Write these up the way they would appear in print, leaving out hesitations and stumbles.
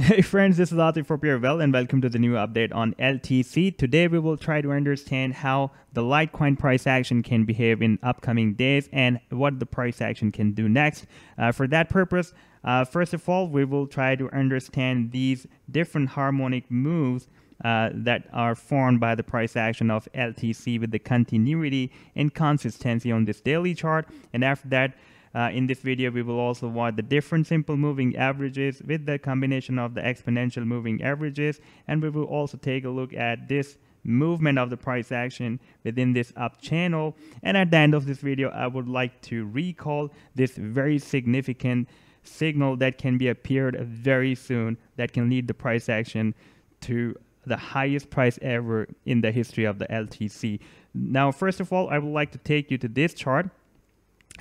Hey friends, this is Atif for Well and welcome to the new update on LTC. Today we will try to understand how the Litecoin price action can behave in upcoming days and what the price action can do next. For that purpose, first of all, we will try to understand these different harmonic moves that are formed by the price action of LTC with the continuity and consistency on this daily chart. And after that, in this video, we will also watch the different simple moving averages with the combination of the exponential moving averages, and we will also take a look at this movement of the price action within this up channel. And at the end of this video, I would like to recall this very significant signal that can be appeared very soon that can lead the price action to the highest price ever in the history of the LTC. Now, first of all, I would like to take you to this chart.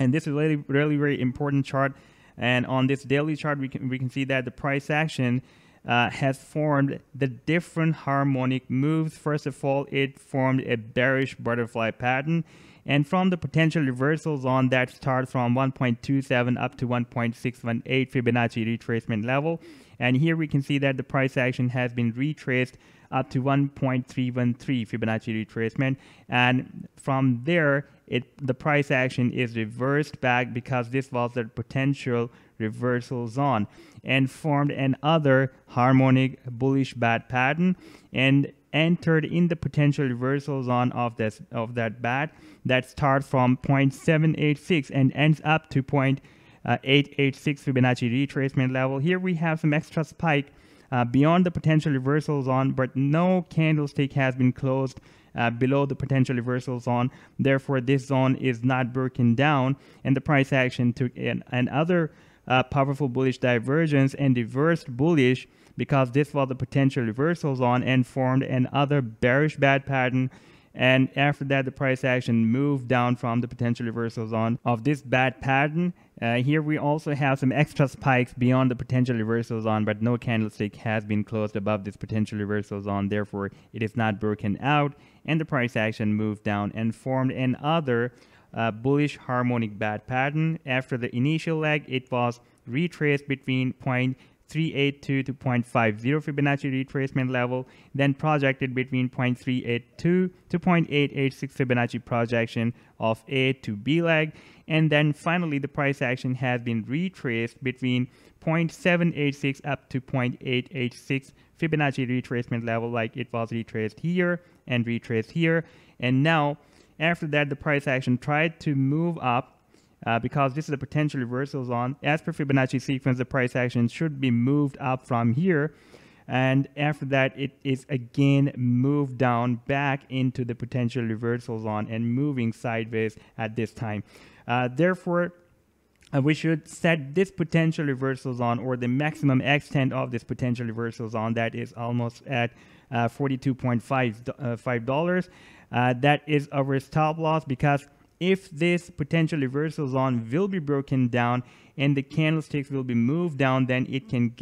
And this is really very important chart. And on this daily chart, we can see that the price action has formed the different harmonic moves. First of all, it formed a bearish butterfly pattern. And from the potential reversal zone that starts from 1.27 up to 1.618 Fibonacci retracement level. And here we can see that the price action has been retraced up to 1.313 Fibonacci retracement. And from there, the price action is reversed back because this was the potential reversal zone and formed another harmonic bullish bat pattern and entered in the potential reversal zone of that bat that starts from 0.786 and ends up to 0.886 Fibonacci retracement level. Here we have some extra spike beyond the potential reversal zone, but no candlestick has been closed below the potential reversal zone. Therefore, this zone is not broken down, and the price action took another powerful bullish divergence and reversed bullish because this was the potential reversal zone and formed another bearish bad pattern. And after that, the price action moved down from the potential reversal zone of this bad pattern. Here we also have some extra spikes beyond the potential reversal zone, but no candlestick has been closed above this potential reversal zone. Therefore, it is not broken out, and the price action moved down and formed another bullish harmonic bad pattern. After the initial leg, it was retraced between 0.382 to 0.50 Fibonacci retracement level, then projected between 0.382 to 0.886 Fibonacci projection of A to B leg, and then finally the price action has been retraced between 0.786 up to 0.886 Fibonacci retracement level, like it was retraced here and retraced here. And now after that, the price action tried to move up because this is a potential reversal zone. As per Fibonacci sequence, the price action should be moved up from here. And after that, it is again moved down back into the potential reversal zone and moving sideways at this time. Therefore, we should set this potential reversal zone or the maximum extent of this potential reversal zone that is almost at $42.5. That is our stop loss, because if this potential reversal zone will be broken down and the candlesticks will be moved down, then it can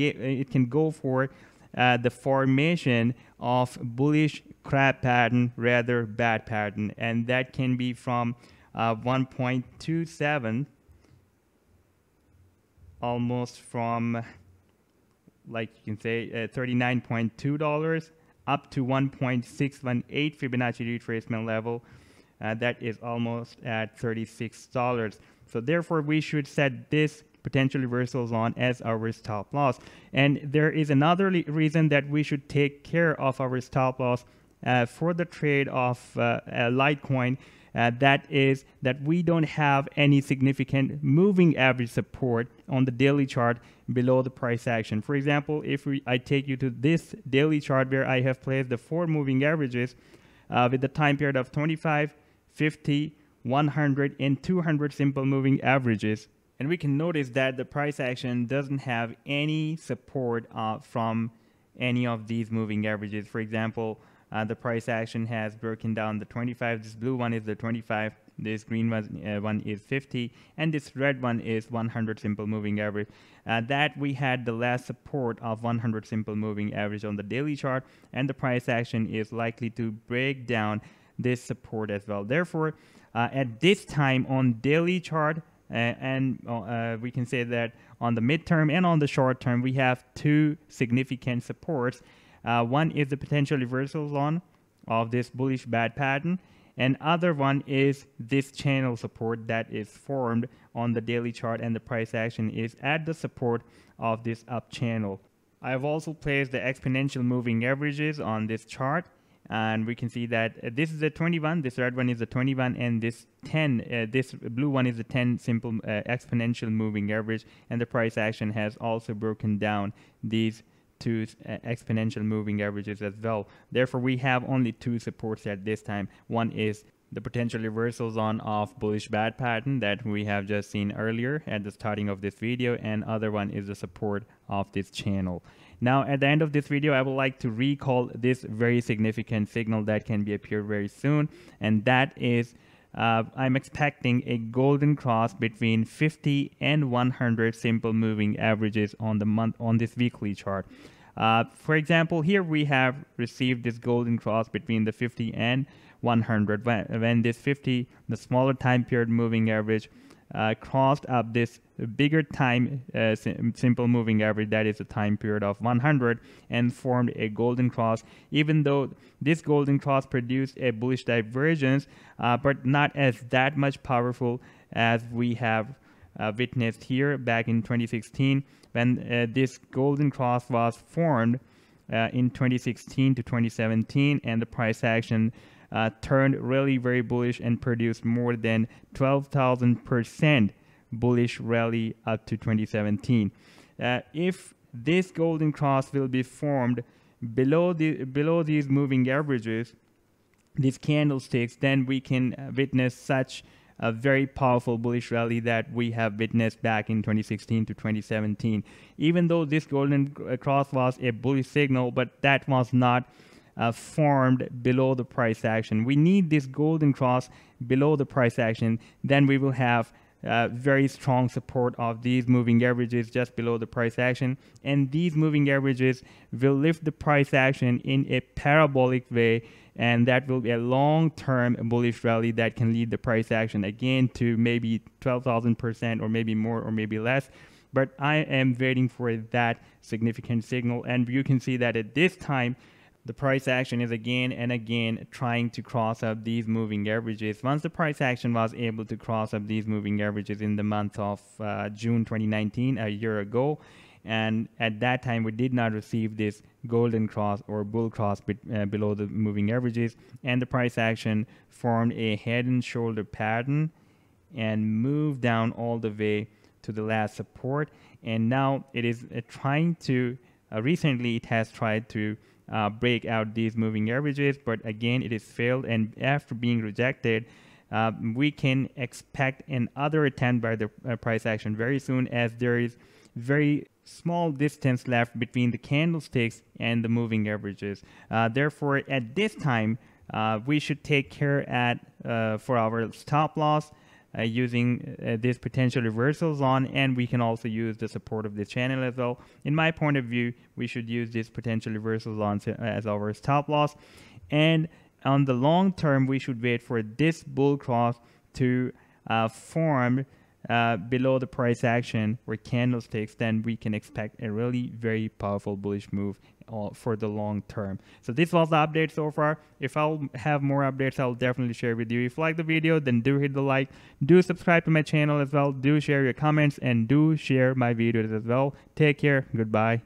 go for the formation of bullish crab pattern, rather bad pattern, and that can be from 1.27, almost from, like you can say, $39.2 up to 1.618 Fibonacci retracement level. That is almost at $36. So therefore, we should set this potential reversal zone as our stop loss. And there is another reason that we should take care of our stop loss for the trade of Litecoin. That is that we don't have any significant moving average support on the daily chart below the price action. For example, if I take you to this daily chart where I have placed the 4 moving averages with the time period of 25, 50, 100, and 200 simple moving averages. And we can notice that the price action doesn't have any support from any of these moving averages. For example, the price action has broken down the 25. This blue one is the 25. This green one is 50. And this red one is 100 simple moving average. That we had the last support of 100 simple moving average on the daily chart. And the price action is likely to break down this support as well. Therefore, at this time on daily chart, and we can say that on the midterm and on the short term, we have two significant supports. One is the potential reversal zone of this bullish bad pattern, and other one is this channel support that is formed on the daily chart, and the price action is at the support of this up channel. I have also placed the exponential moving averages on this chart, and we can see that this is the 21, this red one is the 21, and this 10, this blue one is the 10 simple exponential moving average, and the price action has also broken down these two exponential moving averages as well. Therefore, we have only two supports at this time. One is the potential reversal zone of bullish bad pattern that we have just seen earlier at the starting of this video, and other one is the support of this channel. Now at the end of this video, I would like to recall this very significant signal that can be appear very soon, and that is I'm expecting a golden cross between 50 and 100 simple moving averages on the month on this weekly chart. For example, here we have received this golden cross between the 50 and 100 when this 50, the smaller time period moving average, crossed up this bigger time simple moving average, that is a time period of 100, and formed a golden cross. Even though this golden cross produced a bullish divergence, but not as that much powerful as we have witnessed here back in 2016 when this golden cross was formed in 2016 to 2017, and the price action turned really very bullish and produced more than 12,000% bullish rally up to 2017. If this golden cross will be formed below these moving averages, these candlesticks, then we can witness such a very powerful bullish rally that we have witnessed back in 2016 to 2017. Even though this golden cross was a bullish signal, but that was not formed below the price action. We need this golden cross below the price action, then we will have very strong support of these moving averages just below the price action, and these moving averages will lift the price action in a parabolic way, and that will be a long-term bullish rally that can lead the price action again to maybe 12,000% or maybe more or maybe less. But I am waiting for that significant signal, and you can see that at this time the price action is again and again trying to cross up these moving averages. Once the price action was able to cross up these moving averages in the month of June 2019, a year ago, and at that time we did not receive this golden cross or bull cross below the moving averages, and the price action formed a head and shoulder pattern and moved down all the way to the last support, and now it is trying to recently it has tried to break out these moving averages, but again it is failed, and after being rejected, we can expect another attempt by the price action very soon, as there is very small distance left between the candlesticks and the moving averages. Therefore, at this time, we should take care for our stop loss using this potential reversals on, and we can also use the support of this channel as well. In my point of view, we should use this potential reversals on as our stop loss, and on the long term we should wait for this bull cross to form below the price action or candlesticks. Then we can expect a really very powerful bullish move for the long term. So this was the update so far. If I'll have more updates, I'll definitely share with you. If you like the video, then do hit the like, do subscribe to my channel as well, do share your comments, and do share my videos as well. Take care. Goodbye.